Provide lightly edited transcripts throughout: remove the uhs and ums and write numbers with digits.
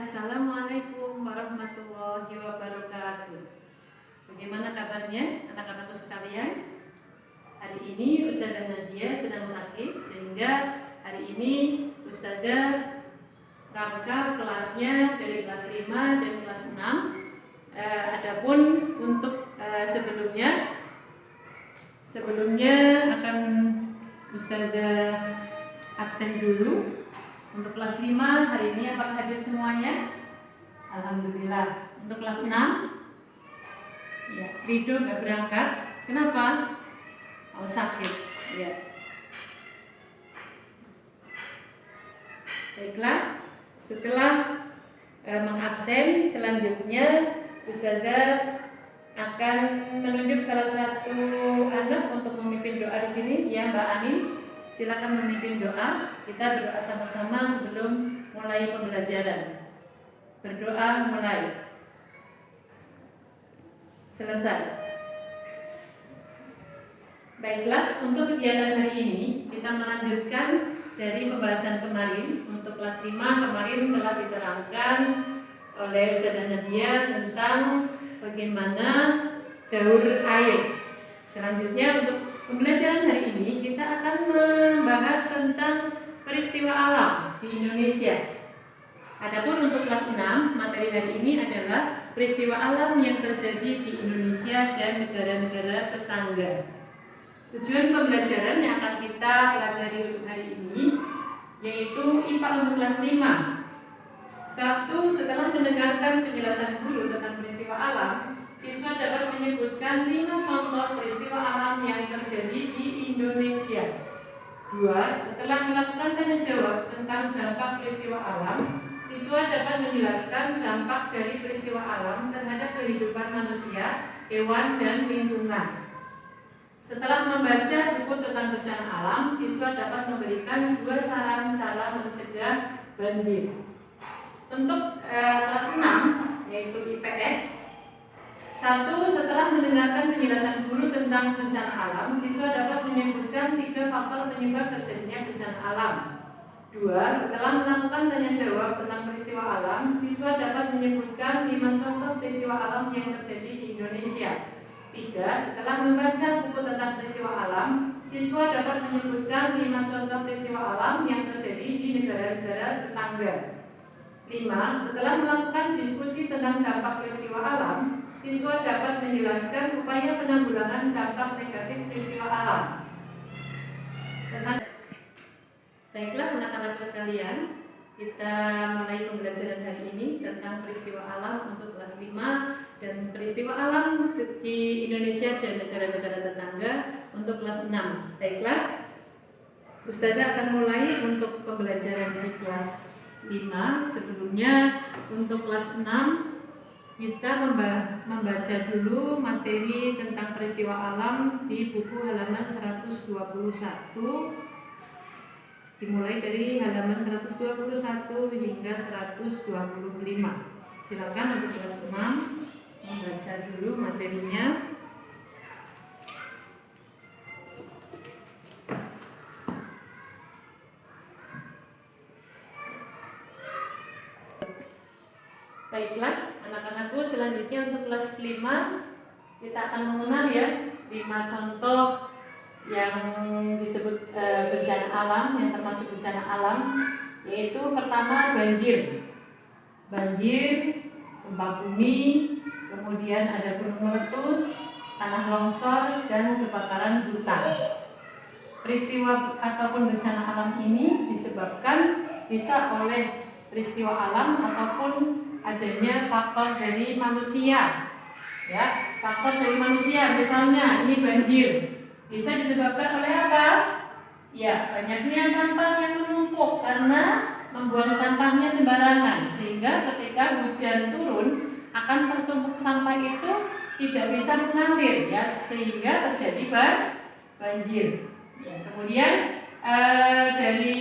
Assalamualaikum warahmatullahi wabarakatuh. Bagaimana kabarnya anak-anakku sekalian? Hari ini Ustazah Nadia sedang sakit, sehingga hari ini Ustazah rangka kelasnya dari kelas 5 dan kelas 6. Adapun untuk sebelumnya akan Ustazah absen dulu. Untuk kelas 5 hari ini apakah hadir semuanya? Alhamdulillah. Untuk kelas 6 ya, Ridho nggak berangkat. Kenapa? Oh, sakit. Ya. Baiklah, setelah mengabsen, selanjutnya Ustazah akan menunjuk salah satu anak untuk memimpin doa di sini, ya Mbak Ani. Silakan memimpin doa. Kita berdoa sama-sama sebelum mulai pembelajaran. Berdoa mulai. Selesai. Baiklah, untuk kegiatan hari ini kita melanjutkan dari pembahasan kemarin. Untuk kelas 5 kemarin telah diterangkan oleh Ustazah Nadia tentang bagaimana daur air. Selanjutnya untuk pembelajaran hari ini kita akan membahas tentang peristiwa alam di Indonesia. Adapun untuk kelas 6, materi hari ini adalah peristiwa alam yang terjadi di Indonesia dan negara-negara tetangga. Tujuan pembelajaran yang akan kita pelajari untuk hari ini yaitu IPA untuk kelas 5. 1. Setelah mendengarkan penjelasan guru tentang peristiwa alam, siswa dapat menyebutkan 5 contoh peristiwa alam yang terjadi di Indonesia. 2. Setelah melakukan tanya jawab tentang dampak peristiwa alam, siswa dapat menjelaskan dampak dari peristiwa alam terhadap kehidupan manusia, hewan, dan lingkungan. Setelah membaca buku tentang bencana alam, siswa dapat memberikan 2 saran cara mencegah banjir. Untuk kelas 6 yaitu IPS, 1. Setelah mendengarkan penjelasan guru tentang bencana alam, siswa dapat menyebutkan 3 faktor penyebab terjadinya bencana alam. 2. Setelah melakukan tanya jawab tentang peristiwa alam, siswa dapat menyebutkan 5 contoh peristiwa alam yang terjadi di Indonesia. 3. Setelah membaca buku tentang peristiwa alam, siswa dapat menyebutkan 5 contoh peristiwa alam yang terjadi di negara-negara tetangga. 5. Setelah melakukan diskusi tentang dampak peristiwa alam, siswa dapat menjelaskan upaya penanggulangan dampak negatif peristiwa alam. Baiklah anak-anakku sekalian, kita mulai pembelajaran hari ini tentang peristiwa alam untuk kelas 5 dan peristiwa alam di Indonesia dan negara-negara tetangga untuk kelas 6. Baiklah, Ustazah akan mulai untuk pembelajaran di kelas 5. Sebelumnya untuk kelas 6 kita membaca dulu materi tentang peristiwa alam di buku halaman 121, dimulai dari halaman 121 hingga 125. Silakan untuk kelas 6 membaca dulu materinya. Baiklah, anak-anakku, selanjutnya untuk kelas 5 kita akan mengenal ya 5 contoh yang disebut bencana alam, yang termasuk bencana alam, yaitu pertama banjir, gempa bumi, kemudian ada gunung meletus, tanah longsor, dan kebakaran hutan. Peristiwa ataupun bencana alam ini disebabkan bisa oleh peristiwa alam ataupun adanya faktor dari manusia. Ya, faktor dari manusia, misalnya ini banjir, bisa disebabkan oleh apa? Ya, banyaknya sampah yang menumpuk karena membuang sampahnya sembarangan, sehingga ketika hujan turun akan tertumpuk sampah itu tidak bisa mengalir, ya, sehingga terjadi banjir. Ya, kemudian dari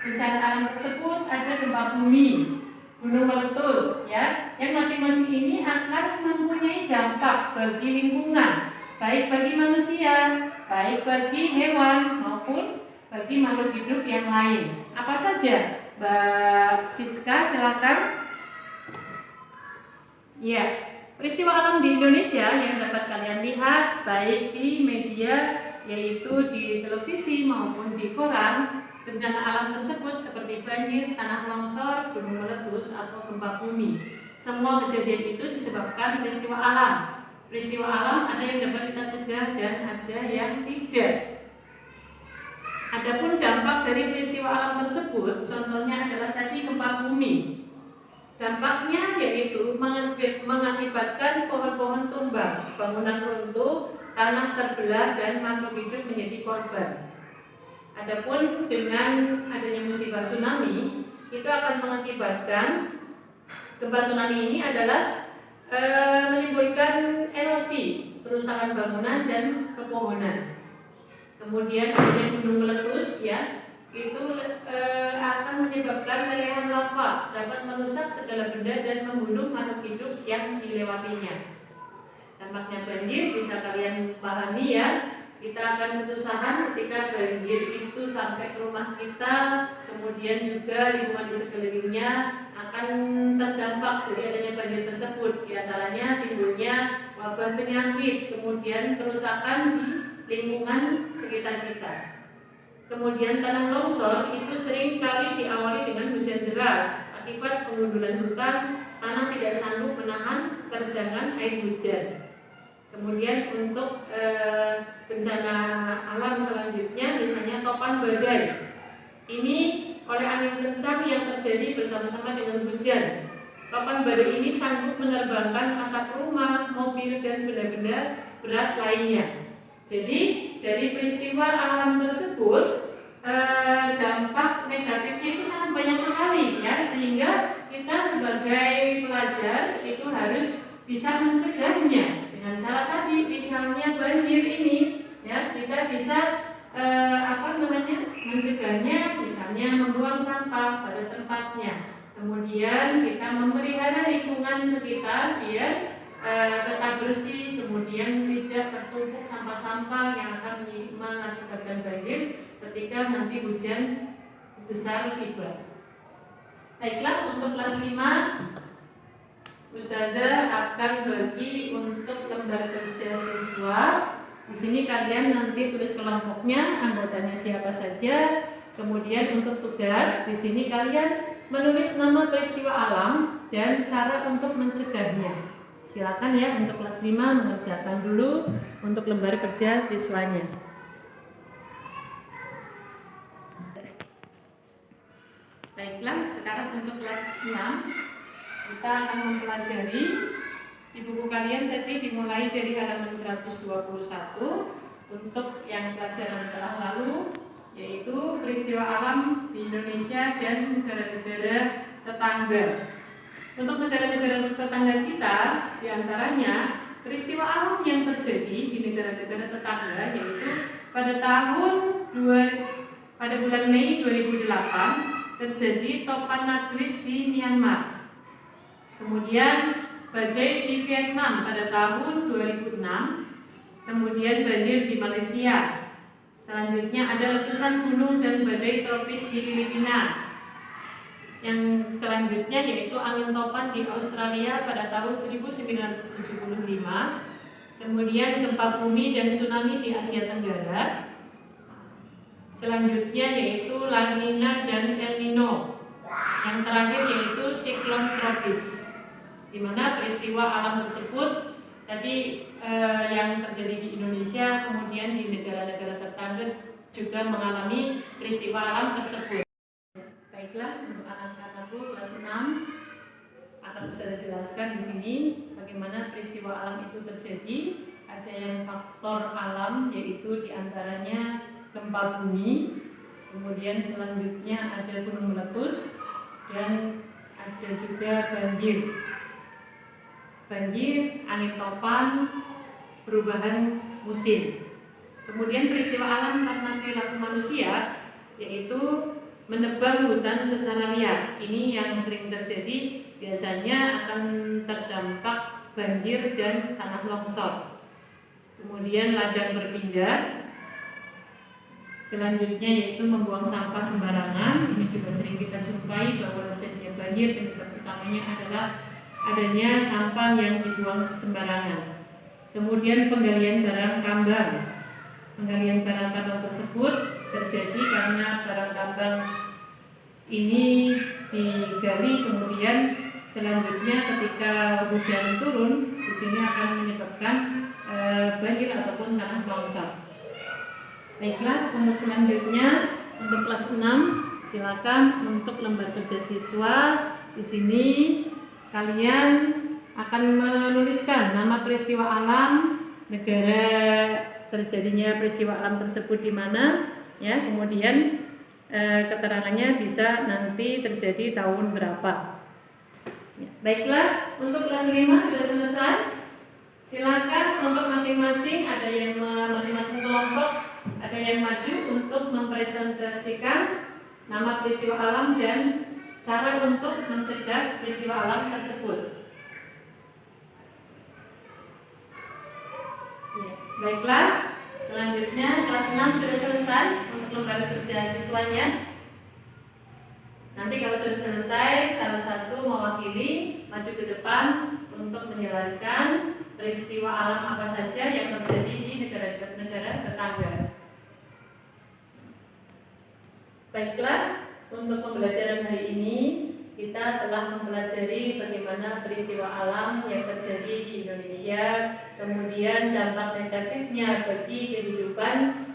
bencana alam tersebut ada gempa bumi, gunung meletus, ya, yang masing-masing ini akan mempunyai dampak bagi lingkungan, baik bagi manusia, baik bagi hewan maupun bagi makhluk hidup yang lain. Apa saja? Mbak Siska, silakan. Ya, peristiwa alam di Indonesia yang dapat kalian lihat baik di media, yaitu di televisi maupun di koran, bencana alam tersebut seperti banjir, tanah longsor, gunung meletus, atau gempa bumi. Semua kejadian itu disebabkan peristiwa alam. Peristiwa alam ada yang dapat kita cegah dan ada yang tidak. Adapun dampak dari peristiwa alam tersebut, contohnya adalah tadi gempa bumi. Dampaknya yaitu mengakibatkan pohon-pohon tumbang, bangunan runtuh, tanah terbelah, dan makhluk hidup menjadi korban. Adapun dengan adanya musibah tsunami, itu akan mengakibatkan gempa tsunami ini adalah menimbulkan erosi, kerusakan bangunan dan pepohonan. Kemudian adanya gunung meletus, ya, itu akan menyebabkan lelehan lava, dapat merusak segala benda dan membunuh makhluk hidup yang dilewatinya. Dampaknya banjir bisa kalian pahami, ya. Kita akan kesusahan ketika banjir itu sampai ke rumah kita, kemudian juga lingkungan di sekelilingnya akan terdampak dari adanya banjir tersebut. Di antaranya timbulnya wabah penyakit, kemudian kerusakan di lingkungan sekitar kita. Kemudian tanah longsor itu sering kali diawali dengan hujan deras. Akibat pengundulan hutan, tanah tidak sanggup menahan terjangan air hujan. Kemudian untuk bencana alam selanjutnya, misalnya topan badai. Ini oleh angin kencang yang terjadi bersama-sama dengan hujan. Topan badai ini sanggup menerbangkan atap rumah, mobil, dan benda-benda berat lainnya. Jadi dari peristiwa alam tersebut dampak negatifnya itu sangat banyak sekali, ya, sehingga kita sebagai pelajar itu harus bisa mencegahnya dengan cara tadi, misalnya banjir ini, ya, kita bisa mencegahnya, misalnya membuang sampah pada tempatnya. Kemudian kita memelihara lingkungan sekitar biar tetap bersih, kemudian tidak tertumpuk sampah-sampah yang akan mengakibatkan banjir ketika nanti hujan besar tiba. Baiklah, untuk kelas 5 Ustazah akan bagi untuk lembar kerja siswa. Di sini kalian nanti tulis kelompoknya, anggotanya siapa saja. Kemudian untuk tugas, di sini kalian menulis nama peristiwa alam dan cara untuk mencegahnya. Silakan, ya, untuk kelas 5 mengerjakan dulu untuk lembar kerja siswanya. Baiklah, sekarang untuk kelas 6 kita akan mempelajari di buku kalian tadi dimulai dari halaman 121 untuk yang pelajaran telah lalu, yaitu peristiwa alam di Indonesia dan negara-negara tetangga. Untuk negara-negara tetangga kita, diantaranya peristiwa alam yang terjadi di negara-negara tetangga, yaitu pada bulan Mei 2008 terjadi topan nagris di Myanmar. Kemudian badai di Vietnam pada tahun 2006. Kemudian banjir di Malaysia. Selanjutnya ada letusan gunung dan badai tropis di Filipina. Yang selanjutnya yaitu angin topan di Australia pada tahun 1975. Kemudian gempa bumi dan tsunami di Asia Tenggara. Selanjutnya yaitu La Nina dan El Nino. Yang terakhir yaitu siklon tropis, di mana peristiwa alam tersebut tadi yang terjadi di Indonesia, kemudian di negara-negara tetangga juga mengalami peristiwa alam tersebut. Baiklah, untuk anak-anakku kelas 6 akan saya jelaskan di sini bagaimana peristiwa alam itu terjadi. Ada yang faktor alam, yaitu diantaranya gempa bumi, kemudian selanjutnya ada gunung meletus, dan ada juga banjir, angin topan, perubahan musim. Kemudian peristiwa alam karena perilaku manusia, yaitu menebang hutan secara liar. Ini yang sering terjadi, biasanya akan terdampak banjir dan tanah longsor. Kemudian ladang berpindah. Selanjutnya yaitu membuang sampah sembarangan. Ini juga sering kita jumpai bahwa terjadinya banjir penyebab utamanya adalah adanya sampah yang dibuang sembarangan. Kemudian penggalian barang tambang. Penggalian barang tambang tersebut terjadi karena barang tambang ini digali, kemudian selanjutnya ketika hujan turun di sini akan menyebabkan banjir ataupun tanah longsor. Baiklah, untuk selanjutnya untuk kelas 6 silakan untuk lembar kerja siswa. Di sini kalian akan menuliskan nama peristiwa alam, negara terjadinya peristiwa alam tersebut di mana, ya. Kemudian keterangannya bisa nanti terjadi tahun berapa. Ya. Baiklah, untuk kelas 5 sudah selesai. Silakan untuk masing-masing, ada yang masing-masing kelompok, ada yang maju untuk mempresentasikan nama peristiwa alam dan cara untuk mencegah peristiwa alam tersebut. Ya, baiklah, selanjutnya kelas 6 sudah selesai untuk lembar kerja siswanya. Nanti kalau sudah selesai, salah satu mewakili maju ke depan untuk menjelaskan peristiwa alam apa saja yang terjadi di negara-negara tetangga. Baiklah, untuk pembelajaran hari ini kita telah mempelajari bagaimana peristiwa alam yang terjadi di Indonesia, kemudian dampak negatifnya bagi kehidupan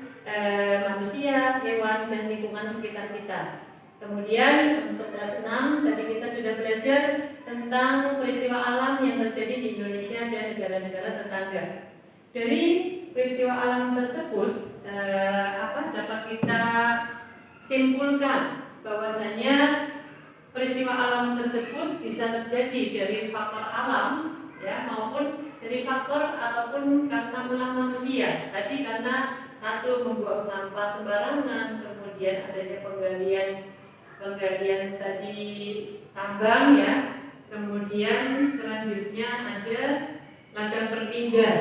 manusia, hewan, dan lingkungan sekitar kita. Kemudian untuk kelas 6 tadi kita sudah belajar tentang peristiwa alam yang terjadi di Indonesia dan negara-negara tetangga. Dari peristiwa alam tersebut dapat kita simpulkan bahwasanya peristiwa alam tersebut bisa terjadi dari faktor alam, ya, maupun dari faktor ataupun karena ulah manusia. Tadi karena satu membuang sampah sembarangan, kemudian adanya penggalian tadi tambang, ya, kemudian selanjutnya ada ladang berpindah.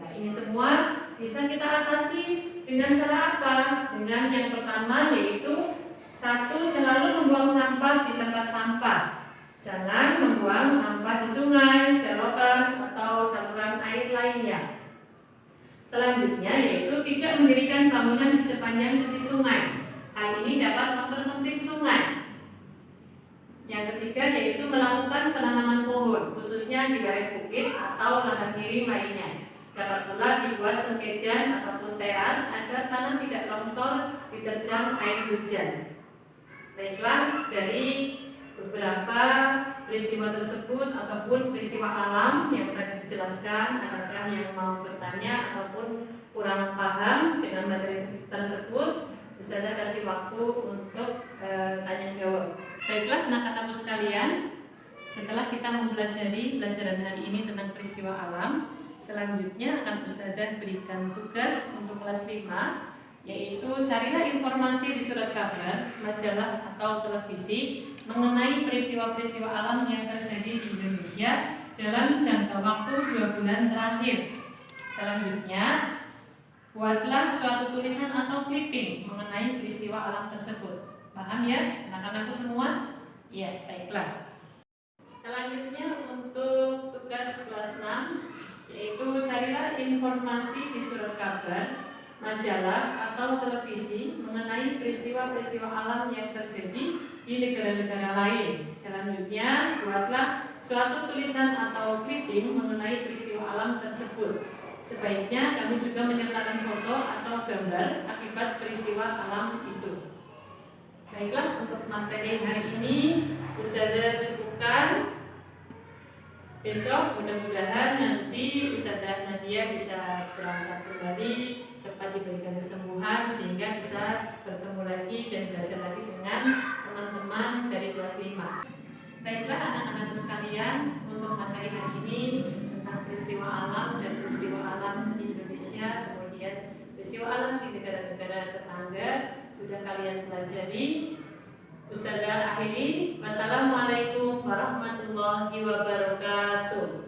Nah, ini semua bisa kita atasi dengan cara apa? Dengan yang pertama yaitu satu, selalu membuang sampah di tempat sampah. Jangan membuang sampah di sungai, selokan, atau saluran air lainnya. Selanjutnya yaitu tidak mendirikan bangunan di sepanjang tepi sungai. Hal ini dapat mempersempit sungai. Yang ketiga yaitu melakukan penanaman pohon, khususnya di lereng bukit atau lahan miring lainnya. Dapat pula dibuat sekedan ataupun teras agar tanah tidak longsor diterjang air hujan. Baiklah, dari beberapa peristiwa tersebut ataupun peristiwa alam yang tadi dijelaskan, adakah yang mau bertanya ataupun kurang paham dengan materi tersebut? Ustazah kasih waktu untuk tanya jawab. Baiklah anak-anakku sekalian, setelah kita mempelajari pelajaran hari ini tentang peristiwa alam, selanjutnya akan Ustazah berikan tugas untuk kelas 5, yaitu carilah informasi di surat kabar, majalah atau televisi mengenai peristiwa-peristiwa alam yang terjadi di Indonesia dalam jangka waktu 2 bulan terakhir. Selanjutnya buatlah suatu tulisan atau clipping mengenai peristiwa alam tersebut. Paham ya anak-anakku semua? Ya, baiklah. Selanjutnya untuk tugas kelas 6, yaitu carilah informasi di surat kabar, majalah atau televisi mengenai peristiwa-peristiwa alam yang terjadi di negara-negara lain. Selanjutnya buatlah suatu tulisan atau clipping mengenai peristiwa alam tersebut. Sebaiknya kamu juga menyertakan foto atau gambar akibat peristiwa alam itu. Baiklah, untuk materi hari ini Ustazah cukupkan. Besok mudah-mudahan nanti Ustazah Nadia bisa berangkat kembali, cepat diberikan kesembuhan sehingga bisa bertemu lagi dan belajar lagi dengan teman-teman dari kelas 5. Baiklah anak-anakku sekalian, untuk materi hari ini tentang peristiwa alam dan peristiwa alam di Indonesia, kemudian peristiwa alam di negara-negara tetangga sudah kalian pelajari. Ustazah akhiri, wassalamualaikum warahmatullahi wabarakatuh.